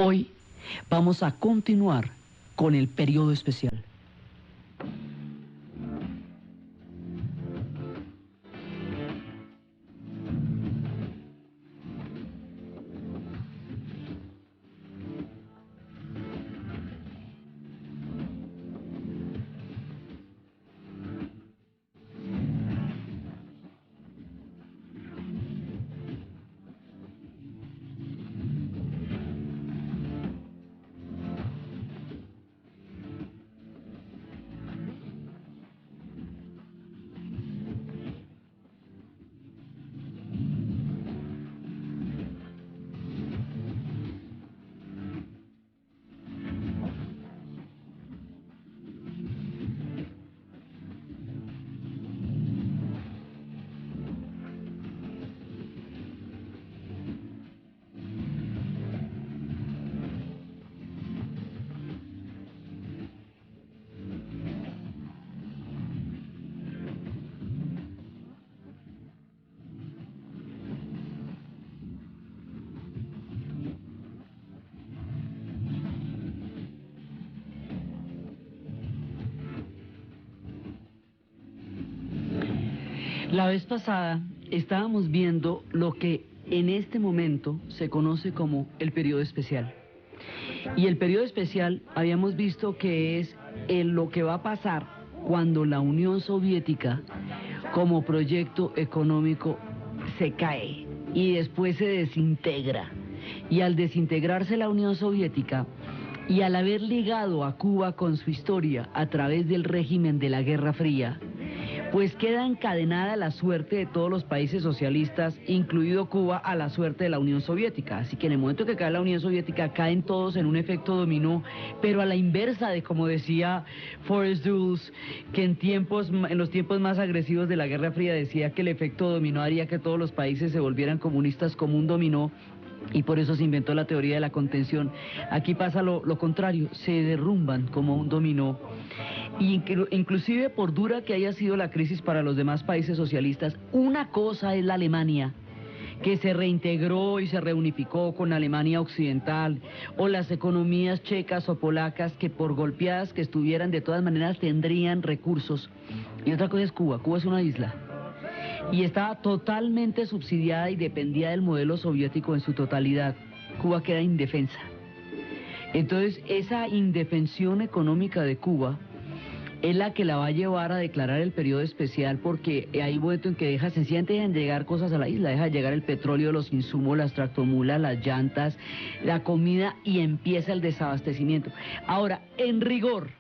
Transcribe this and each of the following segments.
Hoy vamos a continuar con el periodo especial. La vez pasada estábamos viendo lo que en este momento se conoce como el periodo especial. Y el periodo especial habíamos visto que es lo que va a pasar cuando la Unión Soviética como proyecto económico se cae y después se desintegra. Y al desintegrarse la Unión Soviética y al haber ligado a Cuba con su historia a través del régimen de la Guerra Fría, pues queda encadenada la suerte de todos los países socialistas, incluido Cuba, a la suerte de la Unión Soviética. Así que en el momento que cae la Unión Soviética, caen todos en un efecto dominó, pero a la inversa de como decía Forrest Dulles, que en los tiempos más agresivos de la Guerra Fría decía que el efecto dominó haría que todos los países se volvieran comunistas como un dominó, y por eso se inventó la teoría de la contención. Aquí pasa lo contrario, se derrumban como un dominó. Y inclusive por dura que haya sido la crisis para los demás países socialistas, una cosa es la Alemania, que se reintegró y se reunificó con Alemania Occidental, o las economías checas o polacas que por golpeadas que estuvieran de todas maneras tendrían recursos. Y otra cosa es Cuba. Cuba es una isla y estaba totalmente subsidiada y dependía del modelo soviético en su totalidad. Cuba queda indefensa. Entonces esa indefensión económica de Cuba es la que la va a llevar a declarar el periodo especial, porque hay un momento en que sencillamente dejan de llegar cosas a la isla, deja de llegar el petróleo, los insumos, las tractomulas, las llantas, la comida, y empieza el desabastecimiento. Ahora, en rigor,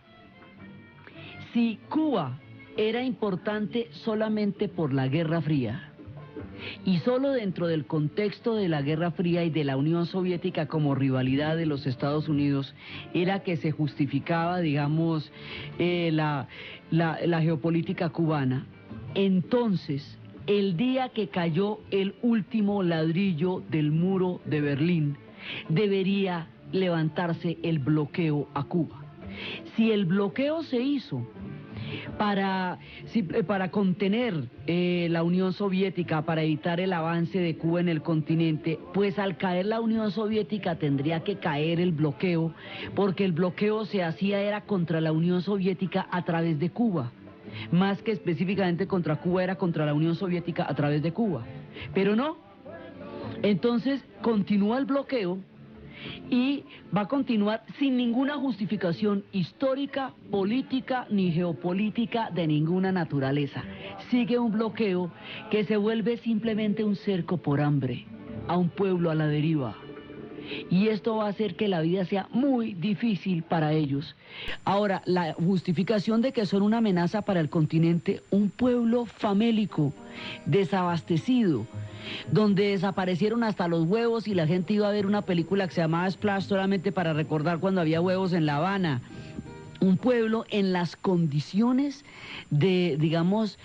si Cuba era importante solamente por la Guerra Fría, y solo dentro del contexto de la Guerra Fría y de la Unión Soviética como rivalidad de los Estados Unidos, era que se justificaba, digamos, la geopolítica cubana. Entonces, el día que cayó el último ladrillo del muro de Berlín, debería levantarse el bloqueo a Cuba. Si el bloqueo se hizo para contener la Unión Soviética, para evitar el avance de Cuba en el continente, pues al caer la Unión Soviética tendría que caer el bloqueo, porque el bloqueo se hacía era contra la Unión Soviética a través de Cuba, más que específicamente contra Cuba, era contra la Unión Soviética a través de Cuba. Pero no, entonces continúa el bloqueo y va a continuar sin ninguna justificación histórica, política ni geopolítica de ninguna naturaleza. Sigue un bloqueo que se vuelve simplemente un cerco por hambre a un pueblo a la deriva. Y esto va a hacer que la vida sea muy difícil para ellos. Ahora, la justificación de que son una amenaza para el continente, un pueblo famélico, desabastecido, donde desaparecieron hasta los huevos y la gente iba a ver una película que se llamaba Splash solamente para recordar cuando había huevos en La Habana. Un pueblo en las condiciones de, digamos,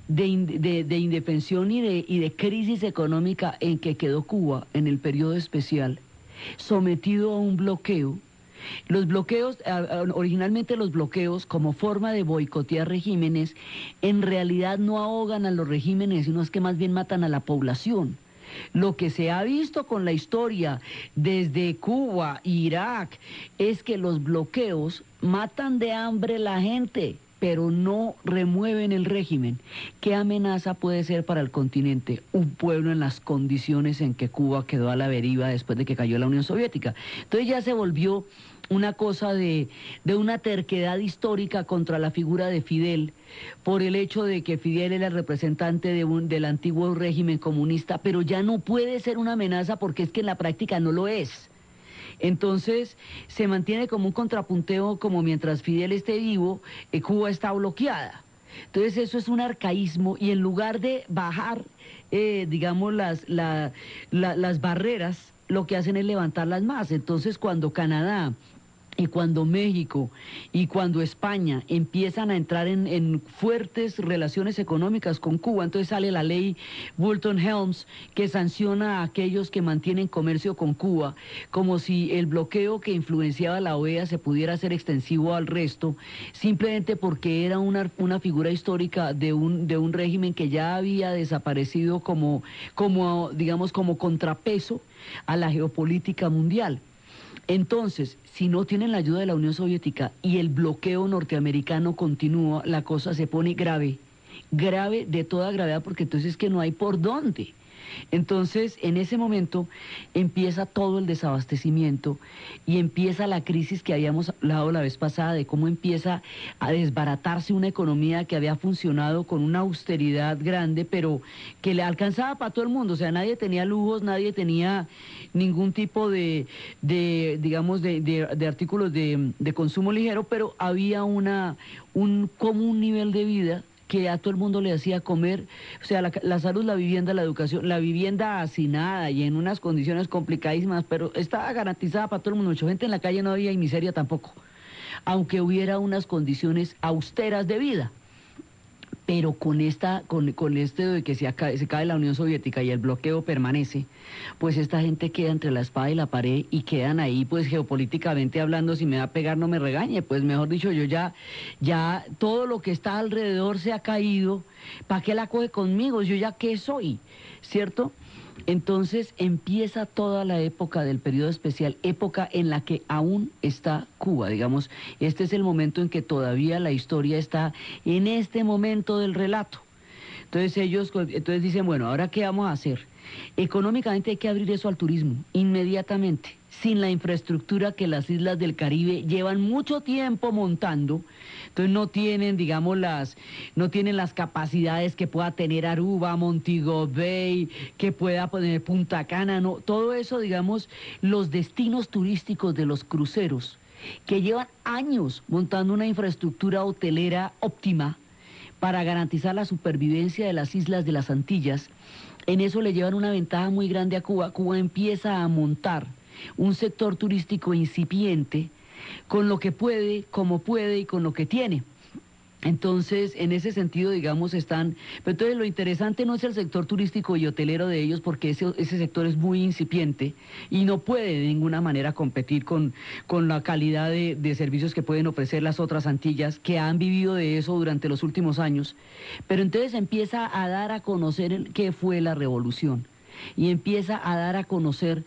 de indefensión y de crisis económica en que quedó Cuba en el periodo especial, sometido a un bloqueo. Los bloqueos, originalmente los bloqueos como forma de boicotear regímenes, en realidad no ahogan a los regímenes, sino es que más bien matan a la población. Lo que se ha visto con la historia desde Cuba, Irak, es que los bloqueos matan de hambre la gente, pero no remueven el régimen. ¿Qué amenaza puede ser para el continente un pueblo en las condiciones en que Cuba quedó a la deriva después de que cayó la Unión Soviética? Entonces ya se volvió una cosa de una terquedad histórica contra la figura de Fidel, por el hecho de que Fidel era el representante del antiguo régimen comunista, pero ya no puede ser una amenaza porque es que en la práctica no lo es. Entonces se mantiene como un contrapunteo, como mientras Fidel esté vivo, Cuba está bloqueada. Entonces eso es un arcaísmo y en lugar de bajar, digamos, las barreras, lo que hacen es levantarlas más. Entonces cuando Canadá y cuando México y cuando España empiezan a entrar en fuertes relaciones económicas con Cuba, entonces sale la ley Bolton-Helms que sanciona a aquellos que mantienen comercio con Cuba, como si el bloqueo que influenciaba la OEA se pudiera hacer extensivo al resto, simplemente porque era una figura histórica de un régimen que ya había desaparecido digamos, como contrapeso a la geopolítica mundial. Entonces, si no tienen la ayuda de la Unión Soviética y el bloqueo norteamericano continúa, la cosa se pone grave, grave de toda gravedad, porque entonces es que no hay por dónde. Entonces, en ese momento empieza todo el desabastecimiento y empieza la crisis que habíamos hablado la vez pasada de cómo empieza a desbaratarse una economía que había funcionado con una austeridad grande, pero que le alcanzaba para todo el mundo. O sea, nadie tenía lujos, nadie tenía ningún tipo digamos, de artículos de consumo ligero, pero había un común nivel de vida que a todo el mundo le hacía comer, o sea, la salud, la vivienda, la educación, la vivienda hacinada y en unas condiciones complicadísimas, pero estaba garantizada para todo el mundo. Mucha gente en la calle no había y miseria tampoco, aunque hubiera unas condiciones austeras de vida. Pero con este de que se cae la Unión Soviética y el bloqueo permanece, pues esta gente queda entre la espada y la pared y quedan ahí, pues geopolíticamente hablando, si me va a pegar no me regañe, pues mejor dicho, yo ya todo lo que está alrededor se ha caído, ¿para qué la coge conmigo? Yo ya qué soy, ¿cierto? Entonces empieza toda la época del periodo especial, época en la que aún está Cuba, digamos, este es el momento en que todavía la historia está en este momento del relato. Entonces dicen, bueno, ¿ahora qué vamos a hacer? Económicamente hay que abrir eso al turismo, inmediatamente, sin la infraestructura que las islas del Caribe llevan mucho tiempo montando. Entonces no tienen, digamos, no tienen las capacidades que pueda tener Aruba, Montego Bay, que pueda poner Punta Cana, no, todo eso, digamos, los destinos turísticos de los cruceros, que llevan años montando una infraestructura hotelera óptima para garantizar la supervivencia de las islas de las Antillas, en eso le llevan una ventaja muy grande a Cuba. Cuba empieza a montar un sector turístico incipiente con lo que puede, como puede y con lo que tiene. Entonces, en ese sentido, digamos, pero entonces lo interesante no es el sector turístico y hotelero de ellos, porque ese sector es muy incipiente y no puede de ninguna manera competir con la calidad de servicios que pueden ofrecer las otras Antillas, que han vivido de eso durante los últimos años. Pero entonces empieza a dar a conocer qué fue la revolución. Y empieza a dar a conocer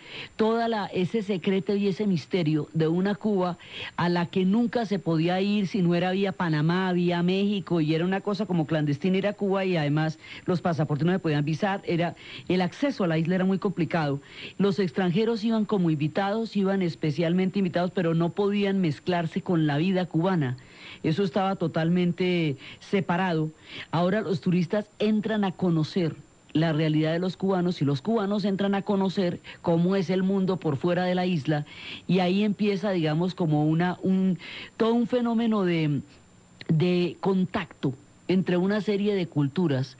ese secreto y ese misterio de una Cuba a la que nunca se podía ir si no era vía Panamá, vía México, y era una cosa como clandestina ir a Cuba, y además los pasaportes no se podían visar, el acceso a la isla era muy complicado. Los extranjeros iban como invitados, iban especialmente invitados, pero no podían mezclarse con la vida cubana. Eso estaba totalmente separado. Ahora los turistas entran a conocer la realidad de los cubanos y los cubanos entran a conocer cómo es el mundo por fuera de la isla, y ahí empieza, digamos, como todo un fenómeno de contacto entre una serie de culturas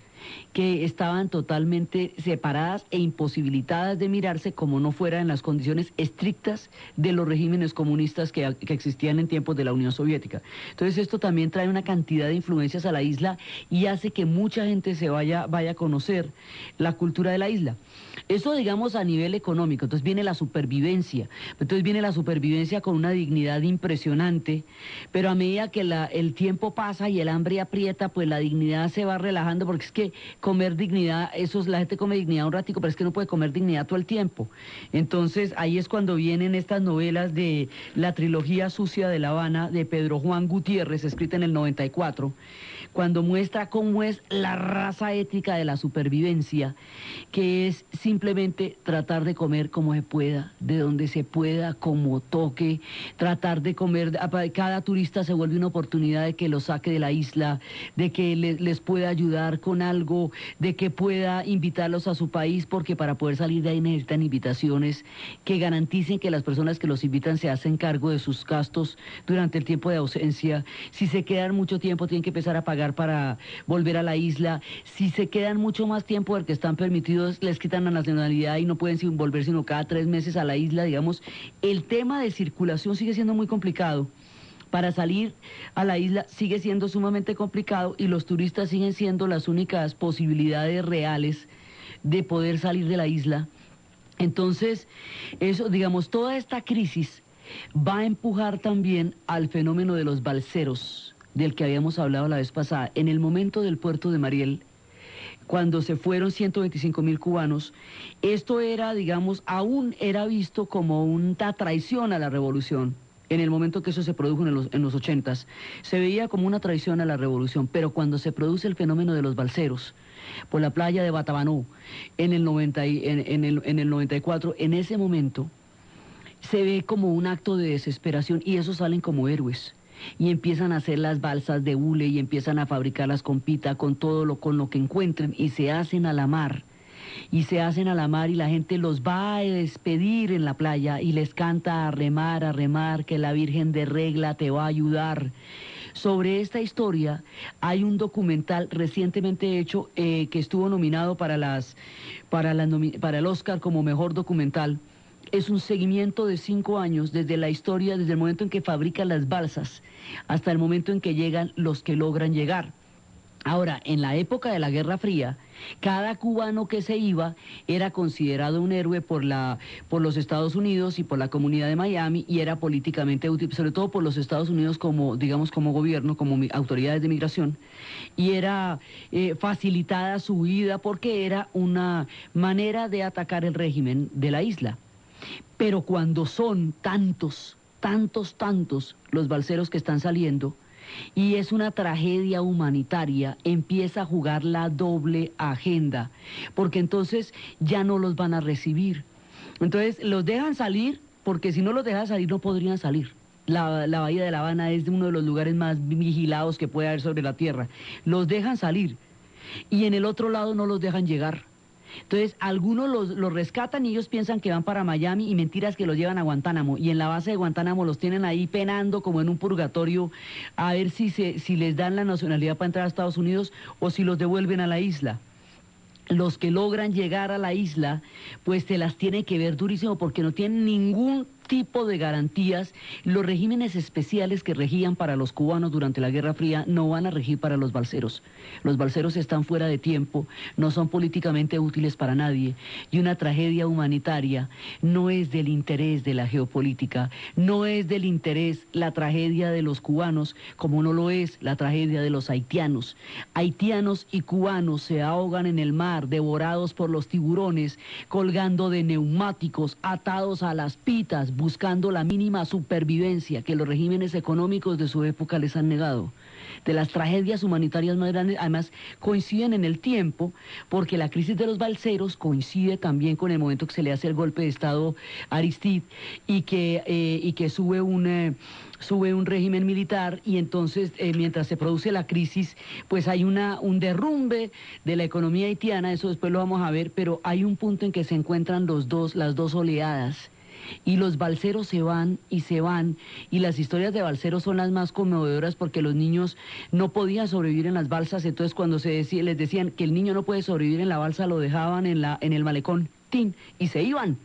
que estaban totalmente separadas e imposibilitadas de mirarse, como no fuera en las condiciones estrictas de los regímenes comunistas que existían en tiempos de la Unión Soviética. Entonces esto también trae una cantidad de influencias a la isla y hace que mucha gente vaya a conocer la cultura de la isla. Eso, digamos, a nivel económico. Entonces viene la supervivencia. Entonces viene la supervivencia con una dignidad impresionante, pero a medida que el tiempo pasa y el hambre aprieta, pues la dignidad se va relajando, porque es que comer dignidad, la gente come dignidad un ratico, pero es que no puede comer dignidad todo el tiempo. Entonces ahí es cuando vienen estas novelas de la trilogía sucia de La Habana de Pedro Juan Gutiérrez, escrita en el 94, cuando muestra cómo es la raza ética de la supervivencia, que es simplemente tratar de comer como se pueda, de donde se pueda, como toque, tratar de comer, cada turista se vuelve una oportunidad de que los saque de la isla, de que les pueda ayudar con algo, de que pueda invitarlos a su país, porque para poder salir de ahí necesitan invitaciones que garanticen que las personas que los invitan se hacen cargo de sus gastos durante el tiempo de ausencia. Si se quedan mucho tiempo tienen que empezar a pagar para volver a la isla. Si se quedan mucho más tiempo del que están permitidos, les quitan la nacionalidad y no pueden volver sino cada 3 meses a la isla, digamos. El tema de circulación sigue siendo muy complicado. Para salir a la isla sigue siendo sumamente complicado y los turistas siguen siendo las únicas posibilidades reales de poder salir de la isla. Entonces, eso, digamos, toda esta crisis va a empujar también al fenómeno de los balseros, del que habíamos hablado la vez pasada. En el momento del puerto de Mariel, cuando se fueron 125.000 cubanos, esto era, digamos, aún era visto como una traición a la revolución. En el momento que eso se produjo en los 80s, se veía como una traición a la revolución, pero cuando se produce el fenómeno de los balseros, por la playa de Batabanó, en el 94, en ese momento, se ve como un acto de desesperación y esos salen como héroes. Y empiezan a hacer las balsas de hule y empiezan a fabricarlas con pita, con con lo que encuentren, y se hacen a la mar. Y se hacen a la mar y la gente los va a despedir en la playa y les canta a remar, que la Virgen de Regla te va a ayudar. Sobre esta historia hay un documental recientemente hecho que estuvo nominado para el Oscar como mejor documental. Es un seguimiento de 5 años desde la historia, desde el momento en que fabrican las balsas hasta el momento en que llegan los que logran llegar. Ahora, en la época de la Guerra Fría, cada cubano que se iba era considerado un héroe por los Estados Unidos y por la comunidad de Miami, y era políticamente útil, sobre todo por los Estados Unidos como, digamos, como gobierno, como autoridades de migración, y era facilitada su huida porque era una manera de atacar el régimen de la isla. Pero cuando son tantos los balseros que están saliendo, y es una tragedia humanitaria, empieza a jugar la doble agenda, porque entonces ya no los van a recibir. Entonces los dejan salir, porque si no los dejan salir no podrían salir. La bahía de La Habana es uno de los lugares más vigilados que puede haber sobre la tierra. Los dejan salir y en el otro lado no los dejan llegar. Entonces, algunos los rescatan y ellos piensan que van para Miami y mentiras que los llevan a Guantánamo. Y en la base de Guantánamo los tienen ahí penando como en un purgatorio a ver si les dan la nacionalidad para entrar a Estados Unidos o si los devuelven a la isla. Los que logran llegar a la isla, pues se las tiene que ver durísimo porque no tienen ningún tipo de garantías. Los regímenes especiales que regían para los cubanos durante la Guerra Fría no van a regir para los balseros. Los balseros están fuera de tiempo, no son políticamente útiles para nadie, y una tragedia humanitaria no es del interés de la geopolítica, no es del interés la tragedia de los cubanos, como no lo es la tragedia de los haitianos. Haitianos y cubanos se ahogan en el mar, devorados por los tiburones, colgando de neumáticos, atados a las pitas, buscando la mínima supervivencia que los regímenes económicos de su época les han negado. De las tragedias humanitarias más grandes, además coinciden en el tiempo, porque la crisis de los balseros coincide también con el momento que se le hace el golpe de Estado a Aristide y que sube un régimen militar, y entonces mientras se produce la crisis, pues hay un derrumbe de la economía haitiana. Eso después lo vamos a ver, pero hay un punto en que se encuentran las dos oleadas. Y los balseros se van, y las historias de balseros son las más conmovedoras porque los niños no podían sobrevivir en las balsas. Entonces cuando les decían que el niño no puede sobrevivir en la balsa, lo dejaban en el malecón, ¡tin!, y se iban.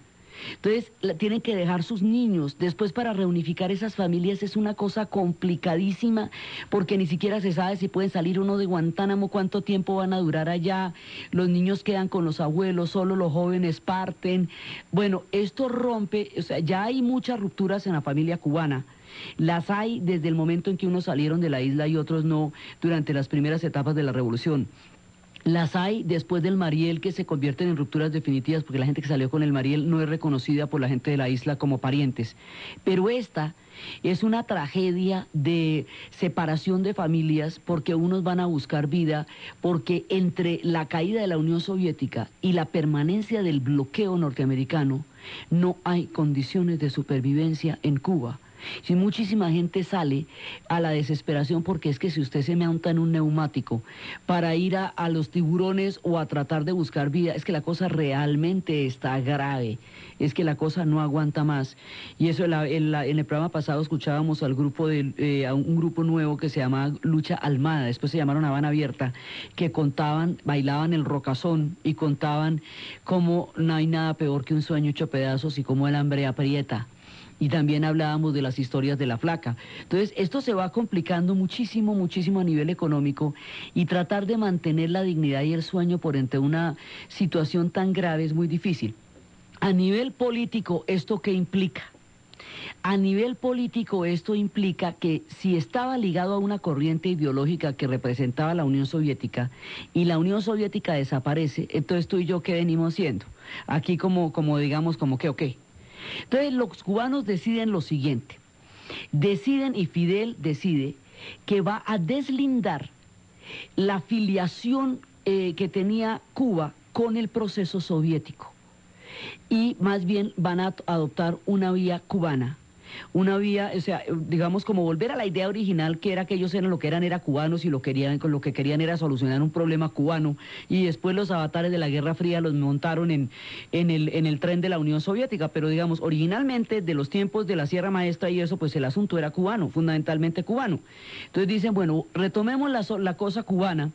Entonces tienen que dejar sus niños. Después, para reunificar esas familias es una cosa complicadísima, porque ni siquiera se sabe si pueden salir uno de Guantánamo, cuánto tiempo van a durar allá. Los niños quedan con los abuelos, solo los jóvenes parten. Bueno, esto rompe, o sea, ya hay muchas rupturas en la familia cubana. Las hay desde el momento en que unos salieron de la isla y otros no, durante las primeras etapas de la revolución. Las hay después del Mariel que se convierten en rupturas definitivas porque la gente que salió con el Mariel no es reconocida por la gente de la isla como parientes. Pero esta es una tragedia de separación de familias porque unos van a buscar vida, porque entre la caída de la Unión Soviética y la permanencia del bloqueo norteamericano no hay condiciones de supervivencia en Cuba. Si muchísima gente sale a la desesperación porque es que si usted se monta en un neumático para ir a los tiburones o a tratar de buscar vida, es que la cosa realmente está grave, es que la cosa no aguanta más. Y eso en el programa pasado escuchábamos al grupo a un grupo nuevo que se llama Lucha Almada, después se llamaron Habana Abierta, que contaban, bailaban el rocazón y contaban cómo no hay nada peor que un sueño hecho pedazos y cómo el hambre aprieta. Y también hablábamos de las historias de la flaca. Entonces, esto se va complicando muchísimo, muchísimo a nivel económico y tratar de mantener la dignidad y el sueño por entre una situación tan grave es muy difícil. A nivel político, ¿esto qué implica? A nivel político, esto implica que si estaba ligado a una corriente ideológica que representaba la Unión Soviética y la Unión Soviética desaparece, entonces tú y yo, ¿qué venimos siendo? Aquí como digamos, como que, ok. Entonces los cubanos deciden lo siguiente, deciden y Fidel decide que va a deslindar la filiación que tenía Cuba con el proceso soviético y más bien van a adoptar una vía cubana. Una vía, o sea, digamos como volver a la idea original que era que ellos eran lo que eran, era cubanos y lo que querían era solucionar un problema cubano y después los avatares de la Guerra Fría los montaron en el tren de la Unión Soviética, pero digamos, originalmente de los tiempos de la Sierra Maestra y eso, pues el asunto era cubano, fundamentalmente cubano. Entonces dicen, bueno, retomemos la cosa cubana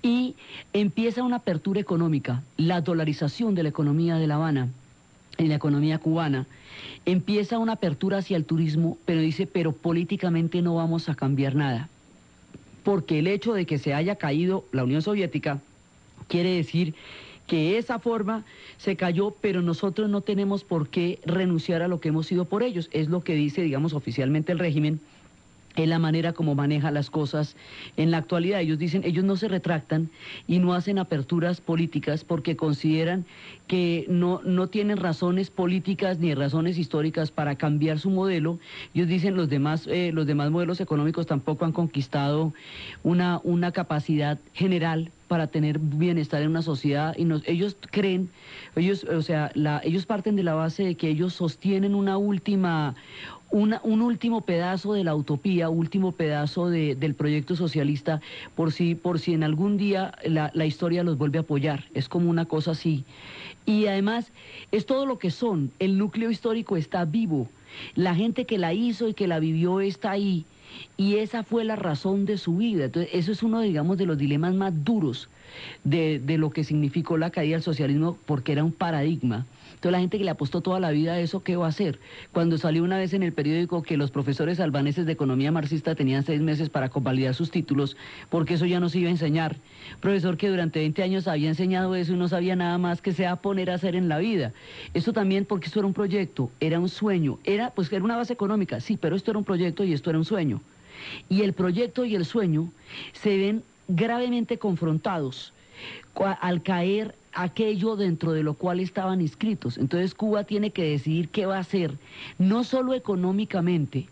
y empieza una apertura económica, la dolarización de la economía de La Habana, en la economía cubana, empieza una apertura hacia el turismo, pero dice, pero políticamente no vamos a cambiar nada, porque el hecho de que se haya caído la Unión Soviética quiere decir que esa forma se cayó, pero nosotros no tenemos por qué renunciar a lo que hemos sido por ellos, es lo que dice, digamos, oficialmente el régimen. Es la manera como maneja las cosas en la actualidad. Ellos dicen, ellos no se retractan y no hacen aperturas políticas porque consideran que no tienen razones políticas ni razones históricas para cambiar su modelo. Ellos dicen, los demás modelos económicos tampoco han conquistado una capacidad general para tener bienestar en una sociedad y ellos creen, ellos parten de la base de que ellos sostienen un último pedazo de la utopía, último pedazo del proyecto socialista, por si en algún día la historia los vuelve a apoyar, es como una cosa así. Y además es todo lo que son, el núcleo histórico está vivo, la gente que la hizo y que la vivió está ahí, y esa fue la razón de su vida. Entonces eso es uno, digamos, de los dilemas más duros de lo que significó la caída del socialismo, porque era un paradigma. Entonces la gente que le apostó toda la vida a eso, ¿qué va a hacer? Cuando salió una vez en el periódico que los profesores albaneses de economía marxista tenían 6 meses para convalidar sus títulos, porque eso ya no se iba a enseñar. Profesor que durante 20 años había enseñado eso y no sabía nada más que se va a poner a hacer en la vida. Esto también porque esto era un proyecto, era un sueño, era una base económica, sí, pero esto era un proyecto y esto era un sueño. Y el proyecto y el sueño se ven gravemente confrontados al caer aquello dentro de lo cual estaban inscritos. Entonces Cuba tiene que decidir qué va a hacer, no solo económicamente,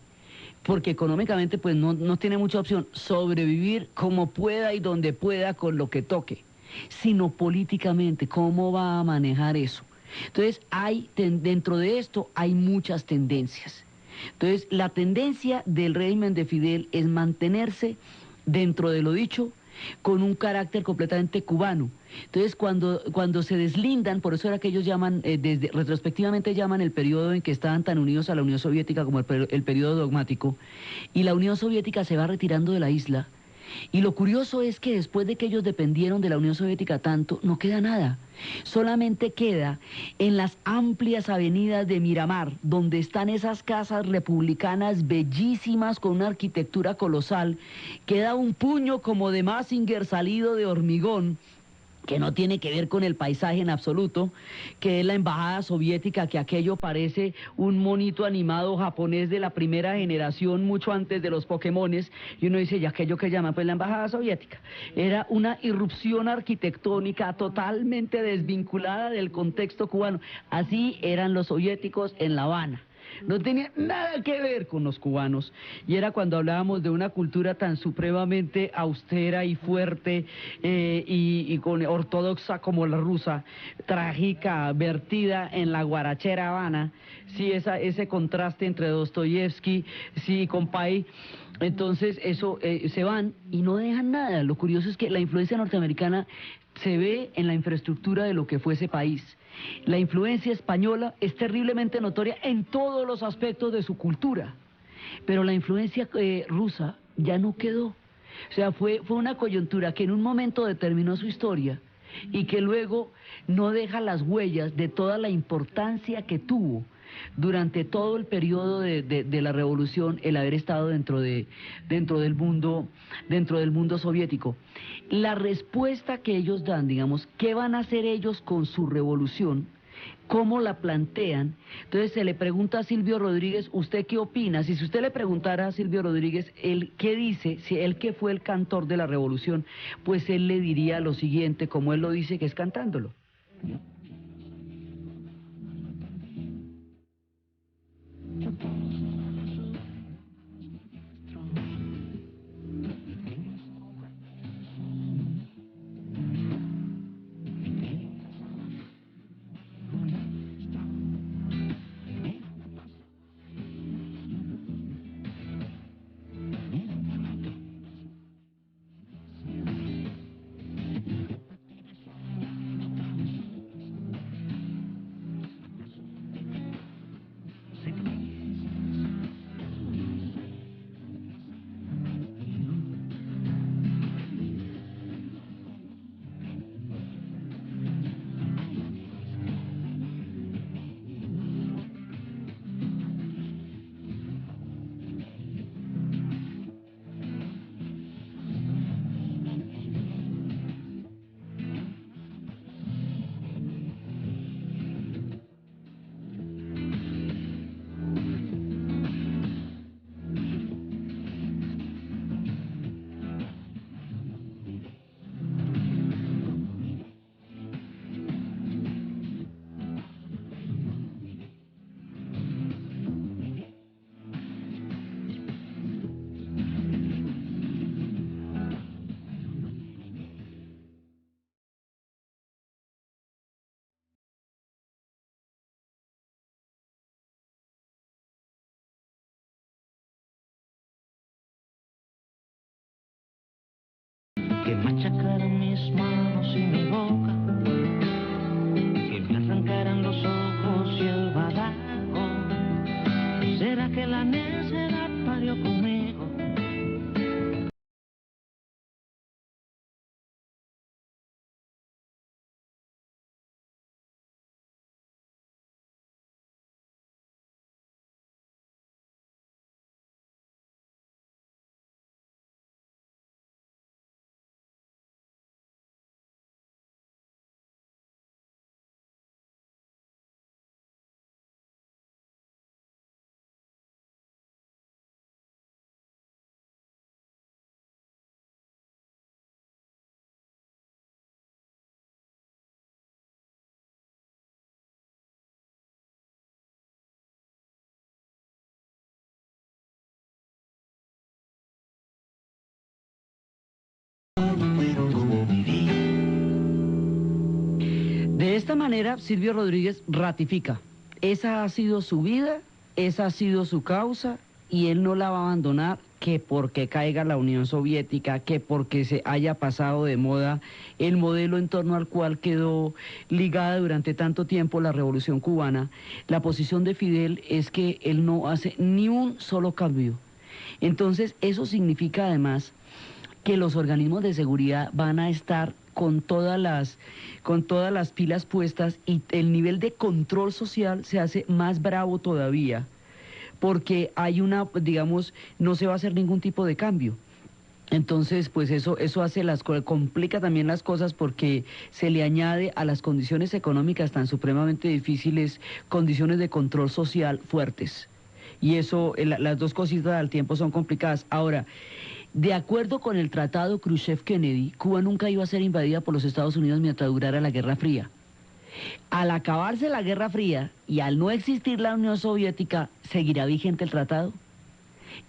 porque económicamente pues no tiene mucha opción, sobrevivir como pueda y donde pueda con lo que toque, sino políticamente, cómo va a manejar eso. Entonces dentro de esto hay muchas tendencias. Entonces la tendencia del régimen de Fidel es mantenerse dentro de lo dicho, con un carácter completamente cubano. Entonces, cuando se deslindan, por eso era que ellos llaman, retrospectivamente llaman el periodo en que estaban tan unidos a la Unión Soviética como el periodo dogmático, y la Unión Soviética se va retirando de la isla, y lo curioso es que después de que ellos dependieron de la Unión Soviética tanto, no queda nada. Solamente queda en las amplias avenidas de Miramar, donde están esas casas republicanas bellísimas con una arquitectura colosal, queda un puño como de Mazinger salido de hormigón, que no tiene que ver con el paisaje en absoluto, que es la embajada soviética, que aquello parece un monito animado japonés de la primera generación, mucho antes de los Pokémones, y uno dice, ¿y aquello que llama? Pues la embajada soviética. Era una irrupción arquitectónica totalmente desvinculada del contexto cubano. Así eran los soviéticos en La Habana. No tenía nada que ver con los cubanos, y era cuando hablábamos de una cultura tan supremamente austera y fuerte y con ortodoxa como la rusa, trágica, vertida en la guarachera Habana, sí, ese contraste entre Dostoyevsky, sí, con Pai. Entonces eso se van y no dejan nada. Lo curioso es que la influencia norteamericana se ve en la infraestructura de lo que fue ese país. La influencia española es terriblemente notoria en todos los aspectos de su cultura, pero la influencia rusa ya no quedó. O sea, fue una coyuntura que en un momento determinó su historia y que luego no deja las huellas de toda la importancia que tuvo durante todo el periodo de la revolución, el haber estado dentro del mundo soviético. La respuesta que ellos dan, digamos, ¿qué van a hacer ellos con su revolución? ¿Cómo la plantean? Entonces se le pregunta a Silvio Rodríguez, ¿usted qué opina? Si usted le preguntara a Silvio Rodríguez, él qué dice, si él que fue el cantor de la revolución, pues él le diría lo siguiente, como él lo dice, que es cantándolo. Que machacaran mis manos y mi boca, que me arrancaran los ojos y el badajo. ¿Será que la necedad parió conmigo? De esta manera, Silvio Rodríguez ratifica, esa ha sido su vida, esa ha sido su causa, y él no la va a abandonar, que porque caiga la Unión Soviética, que porque se haya pasado de moda el modelo en torno al cual quedó ligada durante tanto tiempo la Revolución Cubana. La posición de Fidel es que él no hace ni un solo cambio. Entonces, eso significa además que los organismos de seguridad van a estar con todas las pilas puestas, y el nivel de control social se hace más bravo todavía, porque hay digamos, no se va a hacer ningún tipo de cambio. Entonces, pues eso hace complica también las cosas porque se le añade a las condiciones económicas tan supremamente difíciles condiciones de control social fuertes. Y eso, las dos cositas al tiempo son complicadas. Ahora, de acuerdo con el tratado Khrushchev-Kennedy, Cuba nunca iba a ser invadida por los Estados Unidos mientras durara la Guerra Fría. Al acabarse la Guerra Fría y al no existir la Unión Soviética, ¿seguirá vigente el tratado?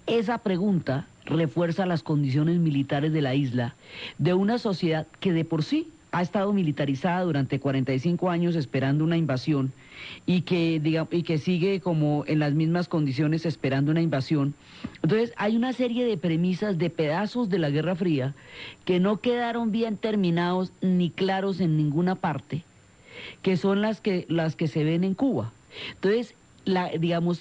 Esa pregunta refuerza las condiciones militares de la isla, de una sociedad que de por sí ha estado militarizada durante 45 años esperando una invasión y que sigue como en las mismas condiciones esperando una invasión. Entonces hay una serie de premisas, de pedazos de la Guerra Fría que no quedaron bien terminados ni claros en ninguna parte, que son las que se ven en Cuba. Entonces,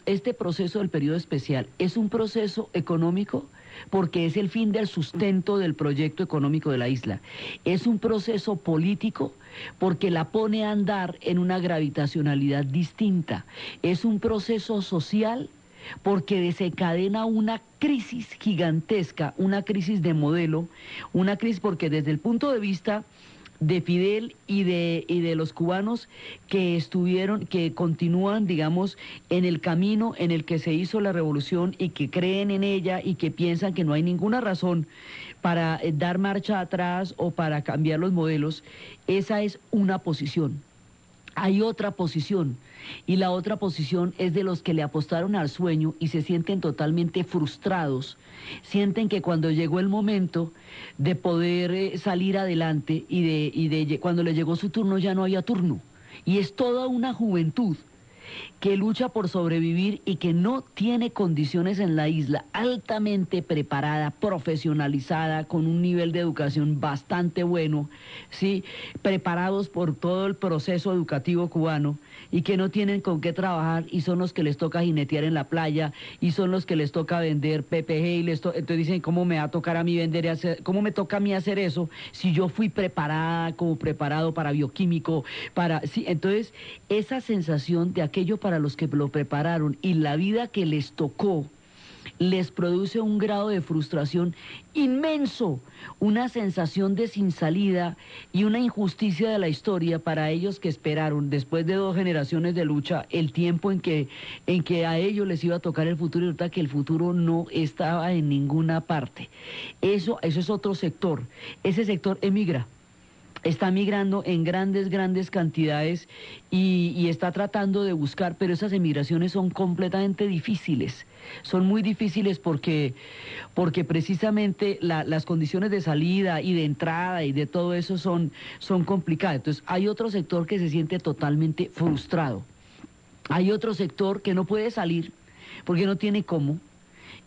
este proceso del periodo especial es un proceso económico porque es el fin del sustento del proyecto económico de la isla. Es un proceso político porque la pone a andar en una gravitacionalidad distinta. Es un proceso social porque desencadena una crisis gigantesca, una crisis de modelo, una crisis porque desde el punto de vista de Fidel y de los cubanos que continúan, digamos, en el camino en el que se hizo la revolución y que creen en ella y que piensan que no hay ninguna razón para dar marcha atrás o para cambiar los modelos, esa es una posición. Hay otra posición, y la otra posición es de los que le apostaron al sueño y se sienten totalmente frustrados, sienten que cuando llegó el momento de poder salir adelante cuando le llegó su turno ya no había turno, y es toda una juventud que lucha por sobrevivir y que no tiene condiciones en la isla, altamente preparada, profesionalizada, con un nivel de educación bastante bueno, ¿sí? Preparados por todo el proceso educativo cubano y que no tienen con qué trabajar y son los que les toca jinetear en la playa y son los que les toca vender PPG y entonces dicen, ¿cómo me va a tocar a mí cómo me toca a mí hacer eso si yo fui preparada como preparado para bioquímico, sí? Entonces esa sensación de aquello para los que lo prepararon y la vida que les tocó les produce un grado de frustración inmenso, una sensación de sin salida y una injusticia de la historia para ellos que esperaron, después de 2 generaciones de lucha, el tiempo en que a ellos les iba a tocar el futuro y resulta que el futuro no estaba en ninguna parte. Eso es otro sector. Ese sector emigra. Está migrando en grandes cantidades y está tratando de buscar, pero esas emigraciones son completamente difíciles. Son muy difíciles porque precisamente las condiciones de salida y de entrada y de todo eso son complicadas. Entonces hay otro sector que se siente totalmente frustrado. Hay otro sector que no puede salir porque no tiene cómo,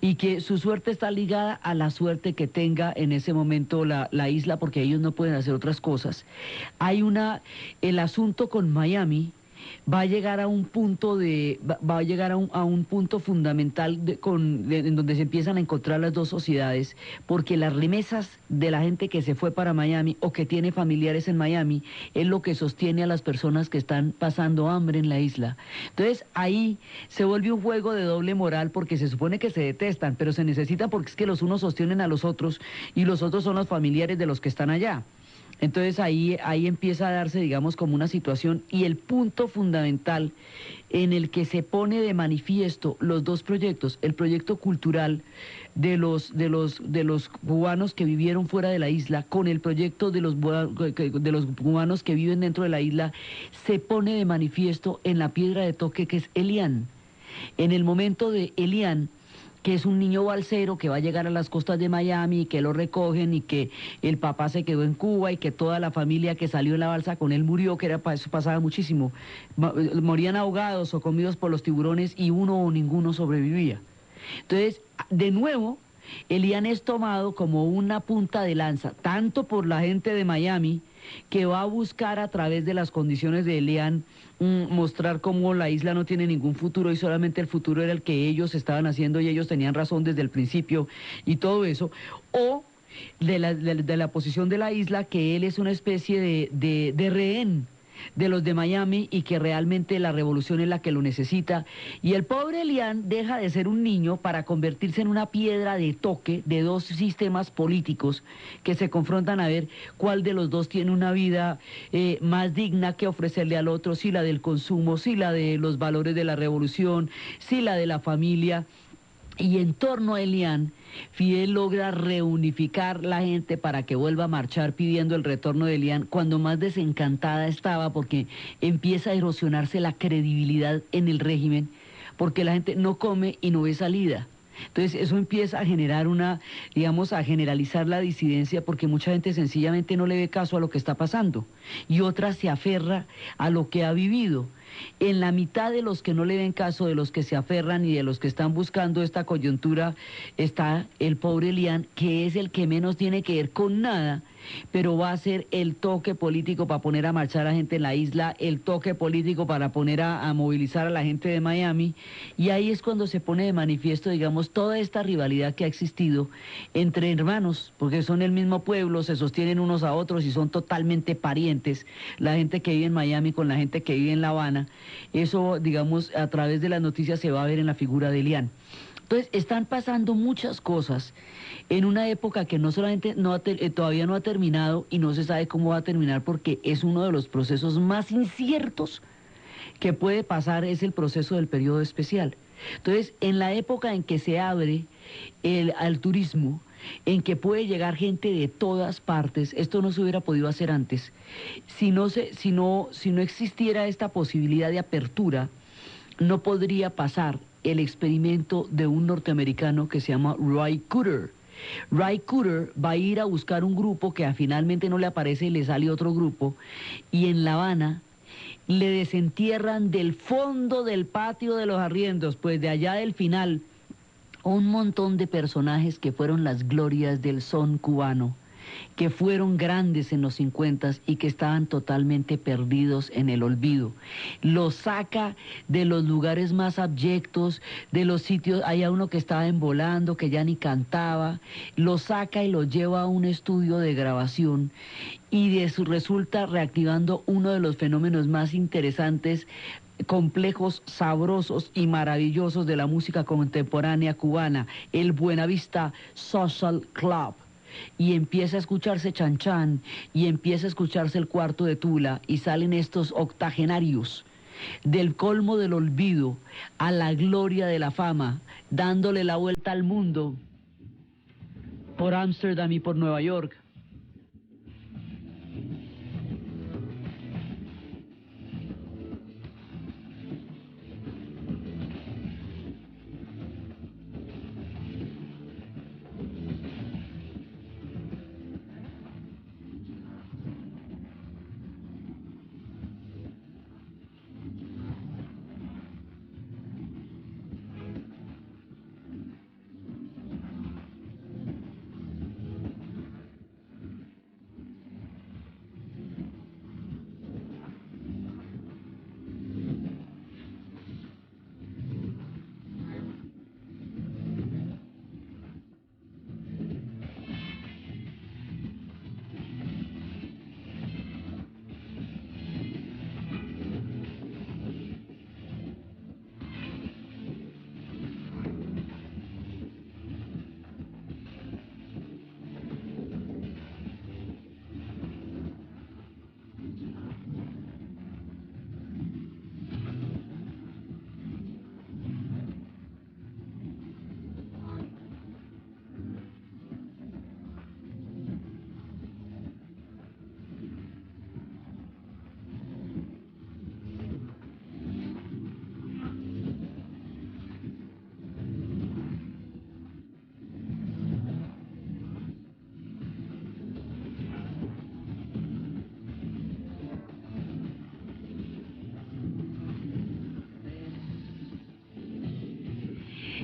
y que su suerte está ligada a la suerte que tenga en ese momento la isla, porque ellos no pueden hacer otras cosas. El asunto con Miami va a llegar a un punto a un punto fundamental en donde se empiezan a encontrar las dos sociedades, porque las remesas de la gente que se fue para Miami o que tiene familiares en Miami es lo que sostiene a las personas que están pasando hambre en la isla. Entonces ahí se vuelve un juego de doble moral porque se supone que se detestan, pero se necesitan porque es que los unos sostienen a los otros y los otros son los familiares de los que están allá. Entonces ahí empieza a darse, digamos, como una situación, y el punto fundamental en el que se pone de manifiesto los dos proyectos, el proyecto cultural de los cubanos que vivieron fuera de la isla con el proyecto de los cubanos que viven dentro de la isla, se pone de manifiesto en la piedra de toque que es Elian. En el momento de Elian, que es un niño balsero que va a llegar a las costas de Miami y que lo recogen y que el papá se quedó en Cuba y que toda la familia que salió en la balsa con él murió, que eso pasaba muchísimo. Morían ahogados o comidos por los tiburones y uno o ninguno sobrevivía. Entonces, de nuevo, Elian es tomado como una punta de lanza, tanto por la gente de Miami, que va a buscar a través de las condiciones de Elian mostrar cómo la isla no tiene ningún futuro y solamente el futuro era el que ellos estaban haciendo y ellos tenían razón desde el principio y todo eso, o de la posición de la isla, que él es una especie de rehén de los de Miami y que realmente la revolución es la que lo necesita. Y el pobre Elian deja de ser un niño para convertirse en una piedra de toque de dos sistemas políticos que se confrontan a ver cuál de los dos tiene una vida más digna que ofrecerle al otro, si la del consumo, si la de los valores de la revolución, si la de la familia. Y en torno a Elian, Fidel logra reunificar la gente para que vuelva a marchar pidiendo el retorno de Elian cuando más desencantada estaba porque empieza a erosionarse la credibilidad en el régimen, porque la gente no come y no ve salida. Entonces eso empieza a generar digamos, a generalizar la disidencia porque mucha gente sencillamente no le ve caso a lo que está pasando y otra se aferra a lo que ha vivido. En la mitad de los que no le ven caso, de los que se aferran y de los que están buscando esta coyuntura, está el pobre Elian, que es el que menos tiene que ver con nada, pero va a ser el toque político para poner a marchar a la gente en la isla, el toque político para poner a movilizar a la gente de Miami, y ahí es cuando se pone de manifiesto, digamos, toda esta rivalidad que ha existido entre hermanos, porque son el mismo pueblo, se sostienen unos a otros y son totalmente parientes, la gente que vive en Miami con la gente que vive en La Habana. Eso, digamos, a través de las noticias se va a ver en la figura de Elian. Entonces, están pasando muchas cosas en una época que no solamente todavía no ha terminado y no se sabe cómo va a terminar porque es uno de los procesos más inciertos que puede pasar, es el proceso del periodo especial. Entonces, en la época en que se abre al turismo, en que puede llegar gente de todas partes, esto no se hubiera podido hacer antes, si no existiera esta posibilidad de apertura, no podría pasar el experimento de un norteamericano que se llama Ry Cooder. Ry Cooder va a ir a buscar un grupo que finalmente no le aparece y le sale otro grupo, y en La Habana le desentierran del fondo del patio de los arriendos, pues de allá del final, un montón de personajes que fueron las glorias del son cubano, que fueron grandes en los 50 y que estaban totalmente perdidos en el olvido. Los saca de los lugares más abyectos, de los sitios, hay uno que estaba envolando, que ya ni cantaba, los saca y los lleva a un estudio de grabación y resulta reactivando uno de los fenómenos más interesantes, complejos, sabrosos y maravillosos de la música contemporánea cubana, el Buenavista Social Club. Y empieza a escucharse Chan Chan, y empieza a escucharse el Cuarto de Tula, y salen estos octogenarios del colmo del olvido a la gloria de la fama, dándole la vuelta al mundo por Ámsterdam y por Nueva York.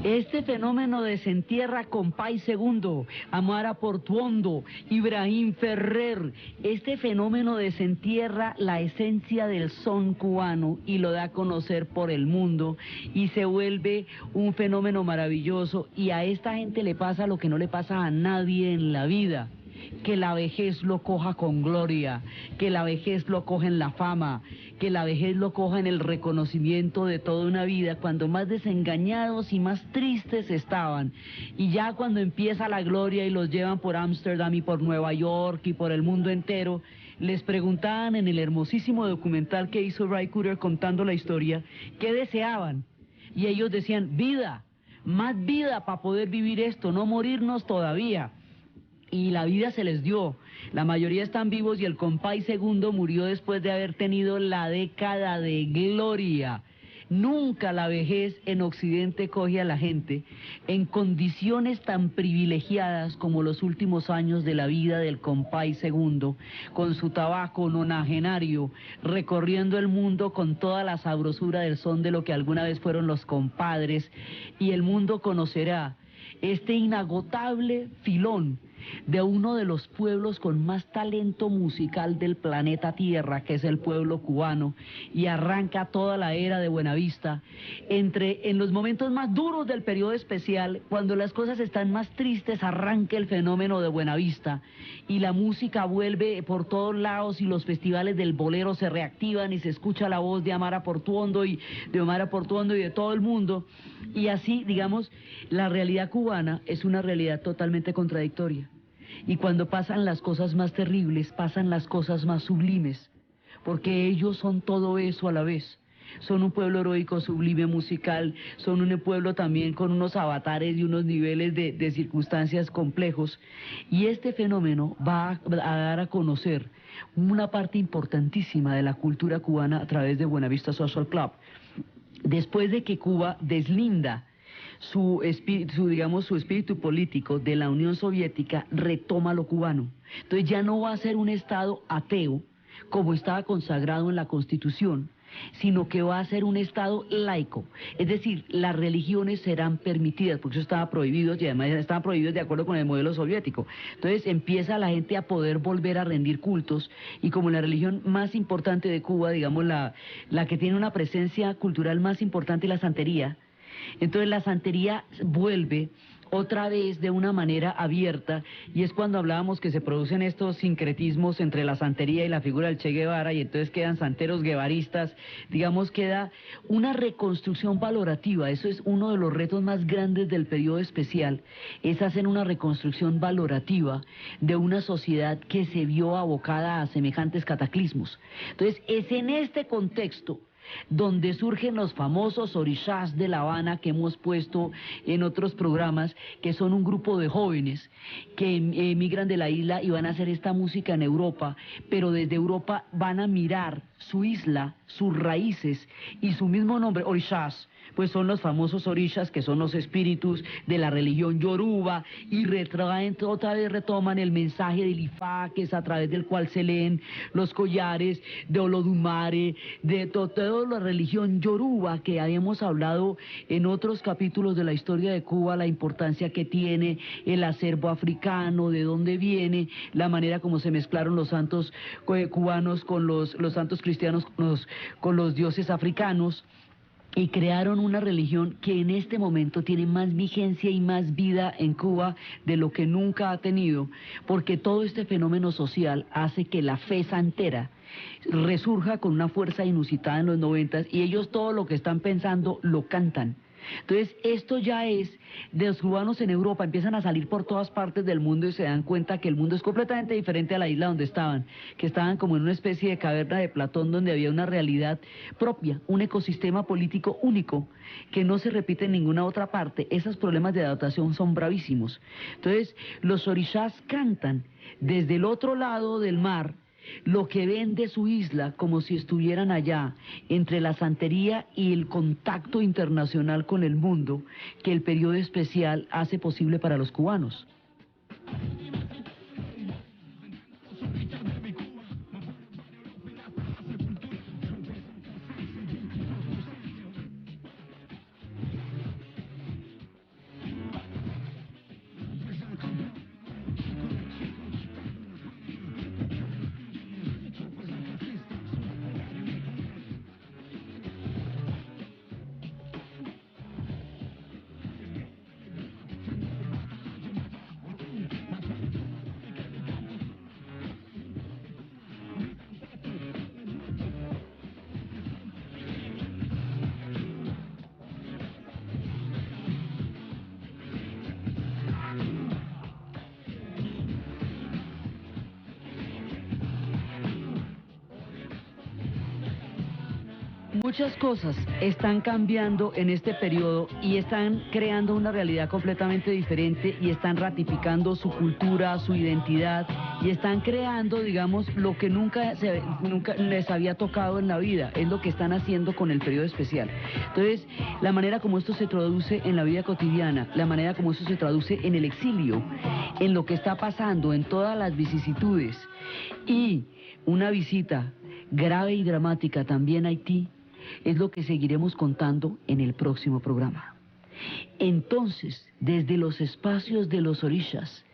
Este fenómeno desentierra Compay Segundo, Amara Portuondo, Ibrahim Ferrer. Este fenómeno desentierra la esencia del son cubano y lo da a conocer por el mundo y se vuelve un fenómeno maravilloso, y a esta gente le pasa lo que no le pasa a nadie en la vida, que la vejez lo coja con gloria, que la vejez lo coja en la fama, que la vejez lo coja en el reconocimiento de toda una vida, cuando más desengañados y más tristes estaban. Y ya cuando empieza la gloria y los llevan por Ámsterdam y por Nueva York y por el mundo entero, les preguntaban en el hermosísimo documental que hizo Ray Cooder contando la historia, ¿qué deseaban? Y ellos decían, vida, más vida para poder vivir esto, no morirnos todavía. Y la vida se les dio. La mayoría están vivos y el compay segundo murió después de haber tenido la década de gloria. Nunca la vejez en Occidente coge a la gente en condiciones tan privilegiadas como los últimos años de la vida del compay segundo, con su tabaco nonagenario, recorriendo el mundo con toda la sabrosura del son de lo que alguna vez fueron los compadres, y el mundo conocerá este inagotable filón de uno de los pueblos con más talento musical del planeta Tierra, que es el pueblo cubano, y arranca toda la era de Buenavista, en los momentos más duros del periodo especial, cuando las cosas están más tristes, arranca el fenómeno de Buenavista, y la música vuelve por todos lados, y los festivales del bolero se reactivan, y se escucha la voz de Amara Portuondo, y de todo el mundo, y así, digamos, la realidad cubana es una realidad totalmente contradictoria. Y cuando pasan las cosas más terribles, pasan las cosas más sublimes, porque ellos son todo eso a la vez. Son un pueblo heroico, sublime, musical, son un pueblo también con unos avatares y unos niveles de circunstancias complejos. Y este fenómeno va a dar a conocer una parte importantísima de la cultura cubana a través de Buenavista Social Club. Después de que Cuba deslinda su espíritu político de la Unión Soviética, retoma lo cubano. Entonces ya no va a ser un Estado ateo, como estaba consagrado en la Constitución, sino que va a ser un Estado laico. Es decir, las religiones serán permitidas, porque eso estaba prohibido, y además estaban prohibidos de acuerdo con el modelo soviético. Entonces empieza la gente a poder volver a rendir cultos, y como la religión más importante de Cuba, digamos la que tiene una presencia cultural más importante, es la santería. Entonces la santería vuelve otra vez de una manera abierta, y es cuando hablábamos que se producen estos sincretismos entre la santería y la figura del Che Guevara, y entonces quedan santeros guevaristas, digamos, queda una reconstrucción valorativa. Eso es uno de los retos más grandes del periodo especial, es hacer una reconstrucción valorativa de una sociedad que se vio abocada a semejantes cataclismos. Entonces es en este contexto donde surgen los famosos orishás de La Habana, que hemos puesto en otros programas, que son un grupo de jóvenes que emigran de la isla y van a hacer esta música en Europa, pero desde Europa van a mirar su isla, sus raíces y su mismo nombre, orishás, pues son los famosos orishas, que son los espíritus de la religión yoruba, y otra vez retoman el mensaje del Ifá, que es a través del cual se leen los collares de Olodumare, de toda la religión yoruba, que habíamos hablado en otros capítulos de la historia de Cuba, la importancia que tiene el acervo africano, de dónde viene, la manera como se mezclaron los santos cubanos con los santos cristianos, con los dioses africanos, y crearon una religión que en este momento tiene más vigencia y más vida en Cuba de lo que nunca ha tenido, porque todo este fenómeno social hace que la fe santera resurja con una fuerza inusitada en los 90, y ellos todo lo que están pensando lo cantan. Entonces esto ya es de los cubanos en Europa, empiezan a salir por todas partes del mundo y se dan cuenta que el mundo es completamente diferente a la isla donde estaban, que estaban como en una especie de caverna de Platón, donde había una realidad propia, un ecosistema político único que no se repite en ninguna otra parte. Esos problemas de adaptación son bravísimos. Entonces los orishás cantan desde el otro lado del mar lo que ven de su isla, como si estuvieran allá, entre la santería y el contacto internacional con el mundo, que el periodo especial hace posible para los cubanos. Muchas cosas están cambiando en este periodo y están creando una realidad completamente diferente y están ratificando su cultura, su identidad y están creando, digamos, lo que nunca les había tocado en la vida. Es lo que están haciendo con el periodo especial. Entonces, la manera como esto se traduce en la vida cotidiana, la manera como esto se traduce en el exilio, en lo que está pasando, en todas las vicisitudes y una visita grave y dramática también a Haití, es lo que seguiremos contando en el próximo programa. Entonces, desde los espacios de los orishas,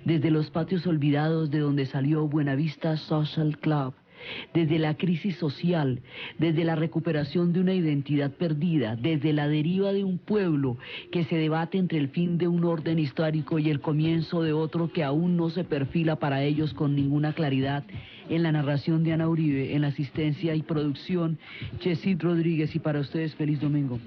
desde los patios olvidados de donde salió Buenavista Social Club, desde la crisis social, desde la recuperación de una identidad perdida, desde la deriva de un pueblo que se debate entre el fin de un orden histórico y el comienzo de otro que aún no se perfila para ellos con ninguna claridad. En la narración de Ana Uribe, en la asistencia y producción, Chesit Rodríguez, y para ustedes feliz domingo.